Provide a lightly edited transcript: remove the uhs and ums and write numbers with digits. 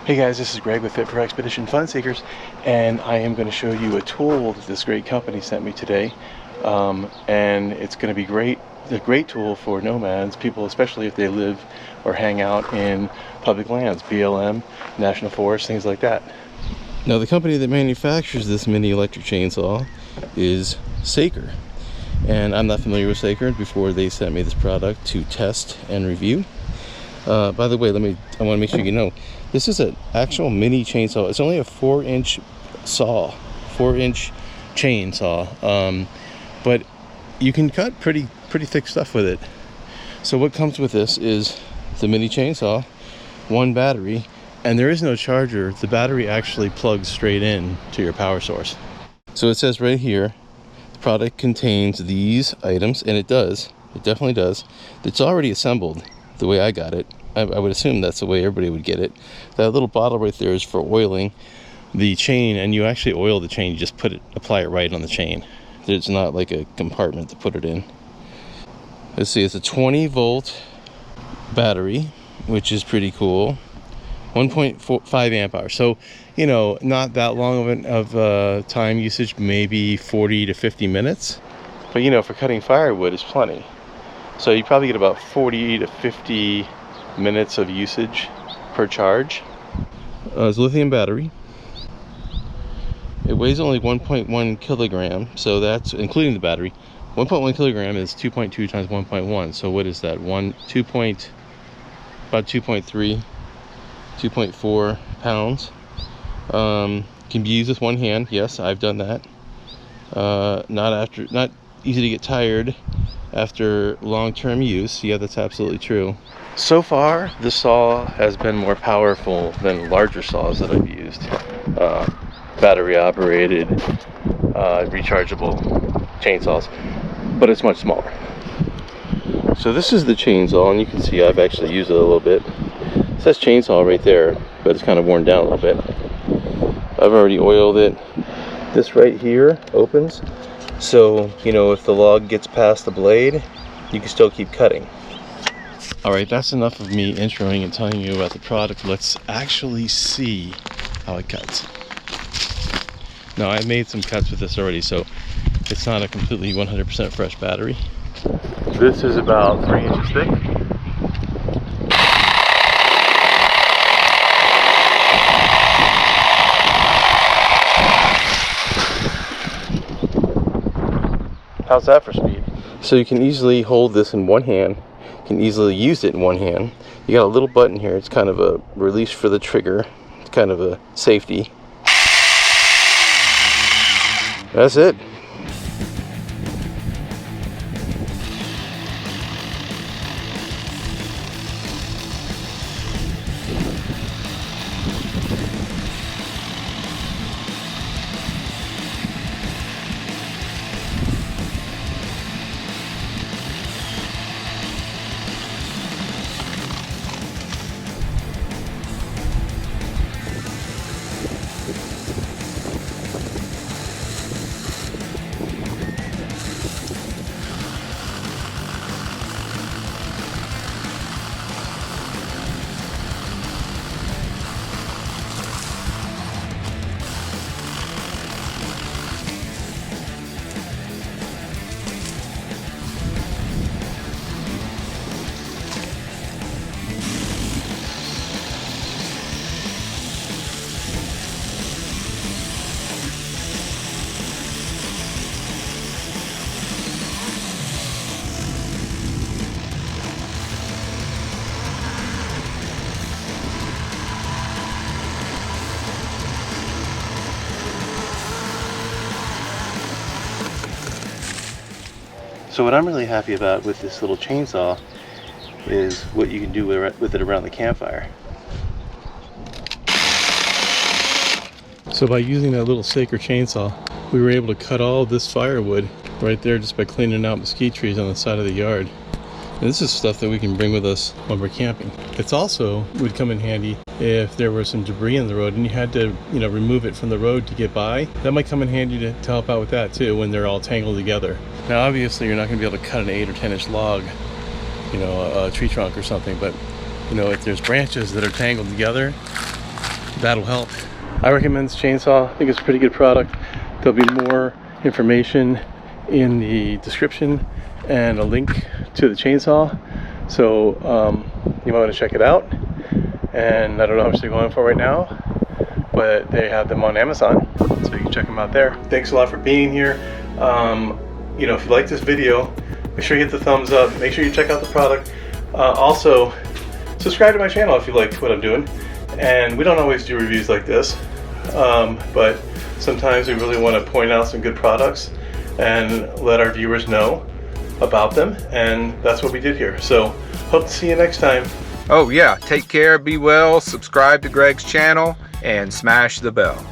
Hey guys, this is Greg with Fit for Expedition Fun Seekers, and I am going to show you a tool that this great company sent me today. And it's going to be great. A great tool for nomads, people especially if they live or hang out in public lands, BLM, national forests, things like that. Now the company that manufactures this mini electric chainsaw is Saker, and I'm not familiar with Saker before they sent me this product to test and review. By the way, I want to make sure you know, this is an actual mini chainsaw. It's only a 4-inch saw, 4-inch chainsaw, but you can cut pretty thick stuff with it. So what comes with this is the mini chainsaw, one battery, and there is no charger. The battery actually plugs straight in to your power source. So it says right here, the product contains these items, and it does. It definitely does. It's already assembled the way I got it. I would assume that's the way everybody would get it. That little bottle right there is for oiling the chain, and you actually oil the chain. You just apply it right on the chain. There's not like a compartment to put it in. Let's see, it's a 20-volt battery, which is pretty cool. 1.5 amp hours. So, you know, not that long of time usage, maybe 40 to 50 minutes. But, you know, for cutting firewood is plenty. So you probably get about 40 to 50 minutes of usage per charge. It's a lithium battery. It weighs only 1.1 kilogram, so that's including the battery. 1.1 kilogram is 2.2 times 1.1. So what is that? About 2.3, 2.4 pounds. Can be used with one hand. Yes, I've done that. Not easy to get tired after long-term use. Yeah, that's absolutely true. So far, the saw has been more powerful than larger saws that I've used. Battery operated, rechargeable chainsaws, but it's much smaller. So this is the chainsaw, and you can see I've actually used it a little bit. It says chainsaw right there, but it's kind of worn down a little bit. I've already oiled it. This right here opens, so you know if the log gets past the blade, you can still keep cutting. Alright, that's enough of me introing and telling you about the product. Let's actually see how it cuts. Now, I made some cuts with this already, so it's not a completely 100% fresh battery. This is about 3 inches thick. How's that for speed? So you can easily hold this in one hand. You can easily use it in one hand. You got a little button here. It's kind of a release for the trigger. It's kind of a safety. That's it. So what I'm really happy about with this little chainsaw is what you can do with it around the campfire. So by using that little Saker chainsaw, we were able to cut all this firewood right there just by cleaning out mesquite trees on the side of the yard. And this is stuff that we can bring with us when we're camping. It's also would come in handy if there was some debris in the road and you had to, remove it from the road to get by. That might come in handy to help out with that too when they're all tangled together. Now obviously you're not going to be able to cut an 8 or 10 inch log, a tree trunk or something, but if there's branches that are tangled together, that'll help. I recommend this chainsaw. I think it's a pretty good product. There'll be more information in the description and a link to the chainsaw. So you might want to check it out. And I don't know how much they're going for right now, but they have them on Amazon, so you can check them out there. Thanks a lot for being here. You know, if you like this video, make sure you hit the thumbs up. Make sure you check out the product. Also, subscribe to my channel if you like what I'm doing. And we don't always do reviews like this, but sometimes we really want to point out some good products and let our viewers know about them, and that's what we did here. So hope to see you next time. Oh yeah, take care, be well, subscribe to Greg's channel, and smash the bell.